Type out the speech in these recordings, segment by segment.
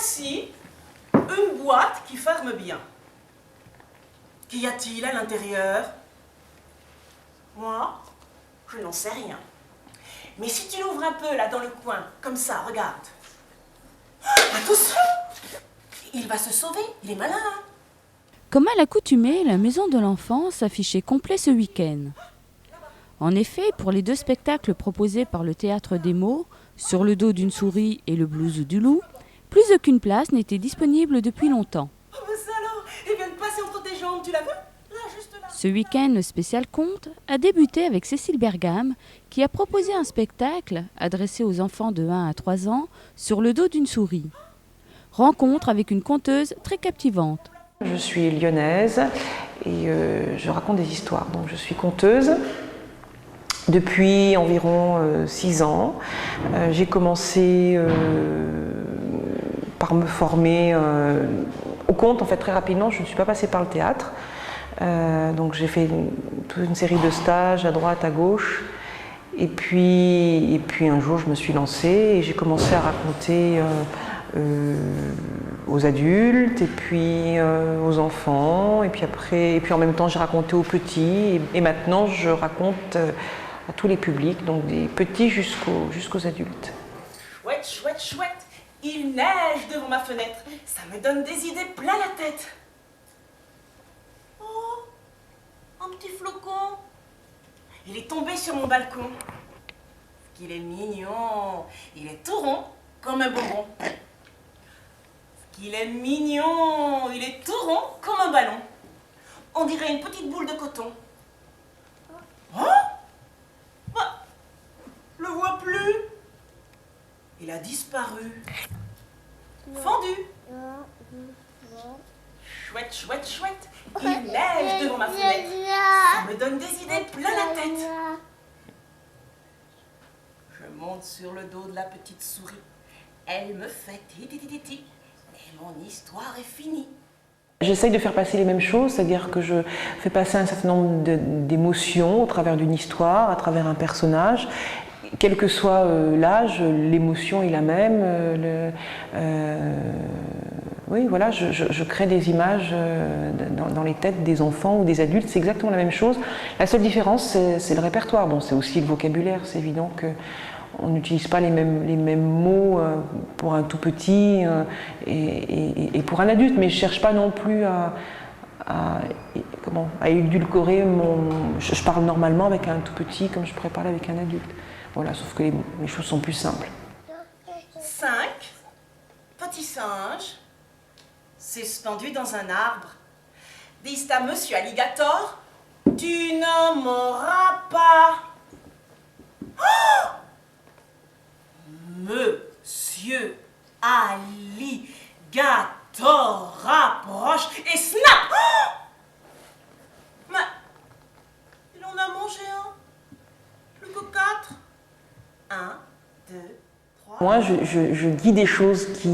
voici une boîte qui ferme bien. Qu'y a-t-il à l'intérieur? Moi, je n'en sais rien. Mais si tu l'ouvres un peu là dans le coin, comme ça, regarde. Attention! Il va se sauver, il est malin. Hein? Comme à l'accoutumée, la maison de l'enfant s'affichait complet ce week-end. En effet, pour les 2 spectacles proposés par le Théâtre des Mots, Sur le dos d'une souris et Le blues du loup, plus aucune place n'était disponible depuis longtemps. Oh, mais ça alors, il vient de passer entre tes jambes, tu l'as vu? Là, juste là. Ce week-end, le spécial conte a débuté avec Cécile Bergam, qui a proposé un spectacle adressé aux enfants de 1 à 3 ans sur le dos d'une souris. Rencontre avec une conteuse très captivante. Je suis lyonnaise et je raconte des histoires, donc je suis conteuse. Depuis environ 6 ans, j'ai commencé par me former au conte, en fait très rapidement. Je ne suis pas passée par le théâtre, donc j'ai fait toute une série de stages à droite, à gauche, et puis un jour je me suis lancée et j'ai commencé à raconter aux adultes et puis aux enfants, et puis en même temps j'ai raconté aux petits, et maintenant je raconte à tous les publics, donc des petits jusqu'aux adultes. Chouette, chouette, chouette. Il neige devant ma fenêtre. Ça me donne des idées plein la tête. Oh, un petit flocon. Il est tombé sur mon balcon. Qu'il est mignon. Il est tout rond comme un bonbon. Qu'il est mignon. Il est tout rond comme un ballon. On dirait une petite boule de coton. Oh! Le vois plus. Il a disparu. Fendu. Chouette, chouette, chouette. Il neige devant ma fenêtre. Ça me donne des idées plein la tête. Je monte sur le dos de la petite souris. Elle me fait ti-ti-ti-ti. Et mon histoire est finie. J'essaye de faire passer les mêmes choses, c'est-à-dire que je fais passer un certain nombre d'émotions au travers d'une histoire, à travers un personnage. Quel que soit l'âge, l'émotion est la même. Oui, voilà, je crée des images dans les têtes des enfants ou des adultes, c'est exactement la même chose. La seule différence, c'est le répertoire. Bon, c'est aussi le vocabulaire, c'est évident qu'on n'utilise pas les mêmes mots pour un tout petit et pour un adulte, mais je ne cherche pas non plus à édulcorer je parle normalement avec un tout petit comme je pourrais parler avec un adulte. Voilà, sauf que les choses sont plus simples. 5 petits singes suspendus dans un arbre disent à Monsieur Alligator: tu ne m'auras pas. Oh! Monsieur Alligator rapproche et snap! Oh! Mais il en a mangé un. Plus que 4. 1, 2, 3. Moi, je dis des choses qui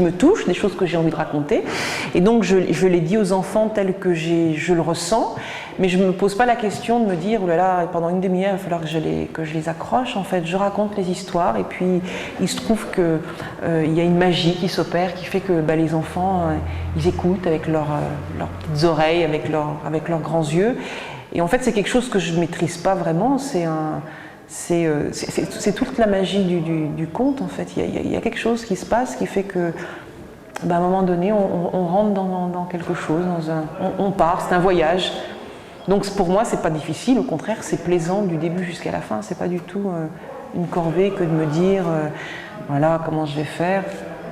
me touchent, des choses que j'ai envie de raconter. Et donc, je les dis aux enfants telles que je le ressens. Mais je ne me pose pas la question de me dire, oh là là, pendant une demi-heure, il va falloir que je les accroche. En fait, je raconte les histoires. Et puis, il se trouve qu'il y a une magie qui s'opère, qui fait que les enfants, ils écoutent avec leurs petites oreilles, avec leurs grands yeux. Et en fait, c'est quelque chose que je ne maîtrise pas vraiment. C'est toute la magie du conte, en fait. Il y a quelque chose qui se passe qui fait que, à un moment donné, on rentre dans quelque chose, on part, c'est un voyage. Donc pour moi, c'est pas difficile, au contraire, c'est plaisant du début jusqu'à la fin. C'est pas du tout une corvée que de me dire, voilà, comment je vais faire.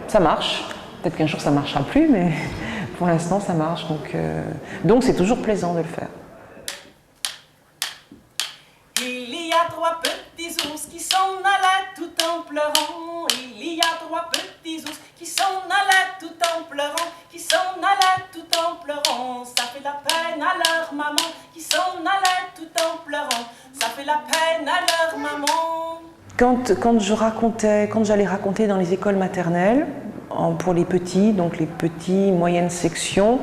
Ça marche. Peut-être qu'un jour ça marchera plus, mais pour l'instant, ça marche. Donc c'est toujours plaisant de le faire. Il y a 3 petits ours qui s'en allaient tout en pleurant. Il y a 3 petits ours qui s'en allaient tout en pleurant, qui s'en allaient tout en pleurant. Ça fait la peine à leur maman, qui s'en allaient tout en pleurant. Ça fait la peine à leur maman. Quand j'allais raconter dans les écoles maternelles, pour les petits, donc les petites, moyennes sections,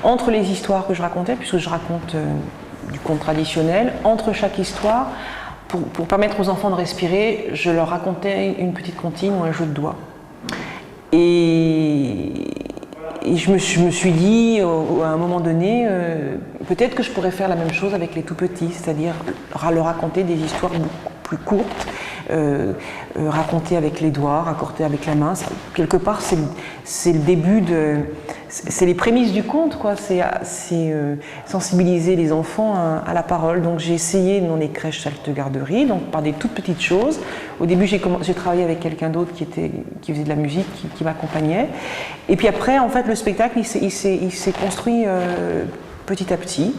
entre les histoires que je racontais, puisque je raconte du conte traditionnel, entre chaque histoire, pour permettre aux enfants de respirer, je leur racontais une petite comptine ou un jeu de doigts. Et et je me suis dit, à un moment donné, peut-être que je pourrais faire la même chose avec les tout-petits, c'est-à-dire leur raconter des histoires beaucoup plus courtes, raconter avec les doigts, raconter avec la main. Ça, quelque part, c'est le début c'est les prémices du conte, quoi. C'est sensibiliser les enfants à la parole. Donc j'ai essayé dans les crèches salles de garderie, donc par des toutes petites choses. Au début, j'ai travaillé avec quelqu'un d'autre qui faisait de la musique, qui m'accompagnait. Et puis après, en fait, le spectacle, il s'est construit petit à petit.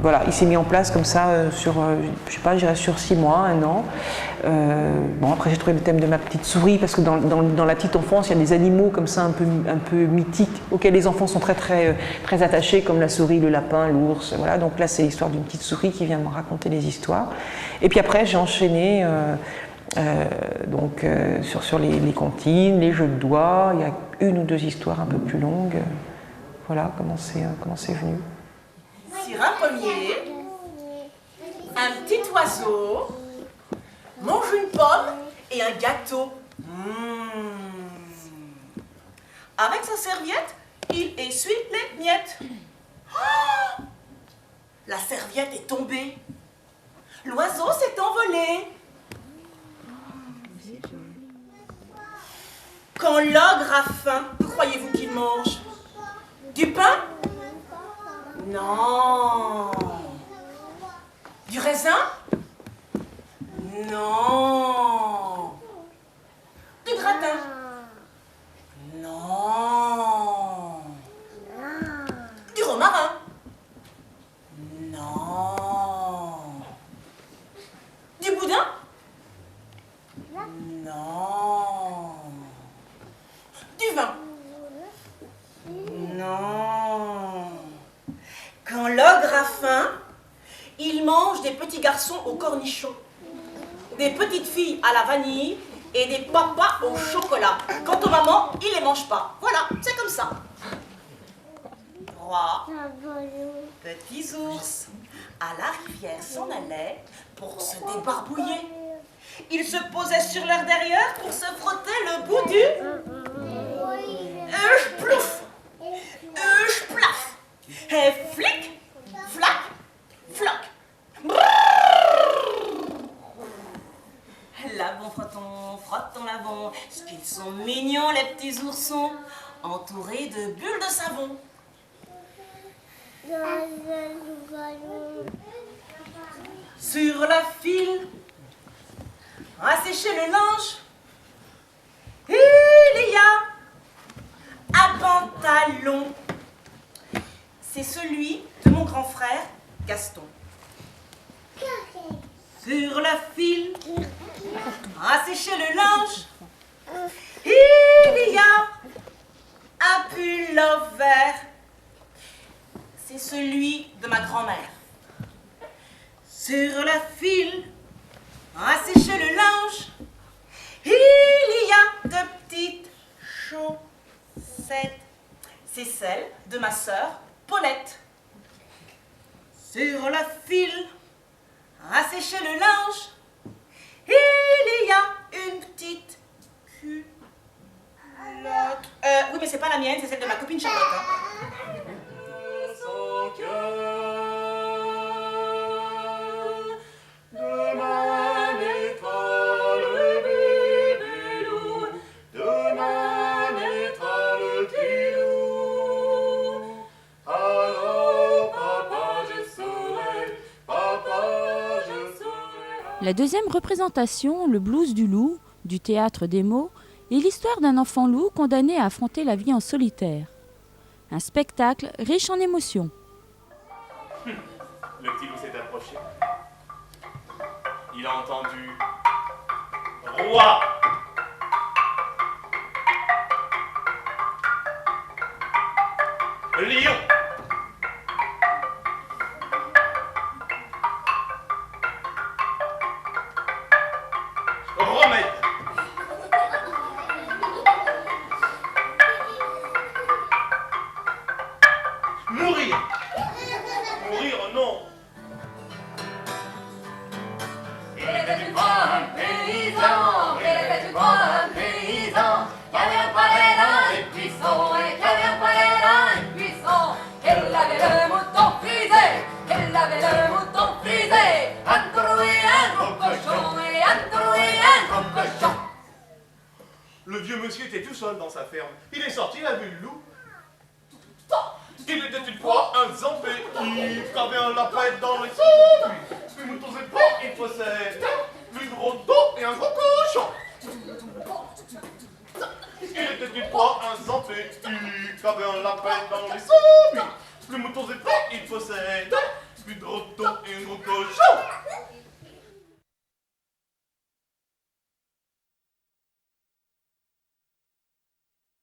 Voilà, il s'est mis en place comme ça sur, je sais pas, je dirais sur 6 mois, 1 an. Bon, après j'ai trouvé le thème de ma petite souris, parce que dans la petite enfance, il y a des animaux comme ça un peu mythiques, auxquels les enfants sont très attachés, comme la souris, le lapin, l'ours. Voilà, donc là c'est l'histoire d'une petite souris qui vient me raconter des histoires. Et puis après j'ai enchaîné sur les comptines, les jeux de doigts. Il y a 1 ou 2 histoires un peu plus longues. Voilà comment c'est venu. Sur un pommier, un petit oiseau mange une pomme et un gâteau. Avec sa serviette, il essuie les miettes. Oh, la serviette est tombée. L'oiseau s'est envolé. Quand l'ogre a faim, que croyez-vous qu'il mange? Du pain? Non. Du raisin? Non. Du gratin? Non. Du romarin? Non. Du boudin? Non. Du vin? Non. Quand l'ogre a faim, il mange des petits garçons au cornichon, des petites filles à la vanille et des papas au chocolat. Quant aux mamans, il les mange pas. Voilà, c'est comme ça. 3 petits ours à la rivière s'en allaient pour se débarbouiller. Ils se posaient sur leur derrière pour se frotter le bout du... plouf, plaf, et flic, flac, floc. Lavons, frottons, lavons. Ce qu'ils sont mignons, les petits oursons, entourés de bulles de savon. Sur la file, à sécher le linge, il y a un pantalon. C'est celui de mon grand frère, Gaston. Sur la file, à sécher le linge, il y a un pullover. C'est celui de ma grand-mère. Sur la file, à sécher le linge, il y a 2 petites chaussettes. C'est celle de ma sœur, Paulette. Sur la file, à sécher le linge, il y a une petite culotte. Oui, mais c'est pas la mienne, c'est celle de ma copine Charlotte. Demain naîtra le bébé loup, demain naîtra le petit loup. Alors papa je saurai. La deuxième représentation, le blues du loup, du théâtre des mots, est l'histoire d'un enfant loup condamné à affronter la vie en solitaire. Un spectacle riche en émotions. Le petit loup s'est approché. Il a entendu « Roi !» Lion !» Remède !» Mourir ! Mourir, non ! Il était une fois un paysan, seul dans sa ferme. Il est sorti, il a vu le loup. Il était une fois un zampé qui avait un lapin dans les seins. Puis moutons et porcs, il possédait une grosse dent et un gros cochon. Il était une fois un zampé qui avait un lapin dans les seins. Puis moutons et porcs, il possédait une grosse dent et un gros cochon.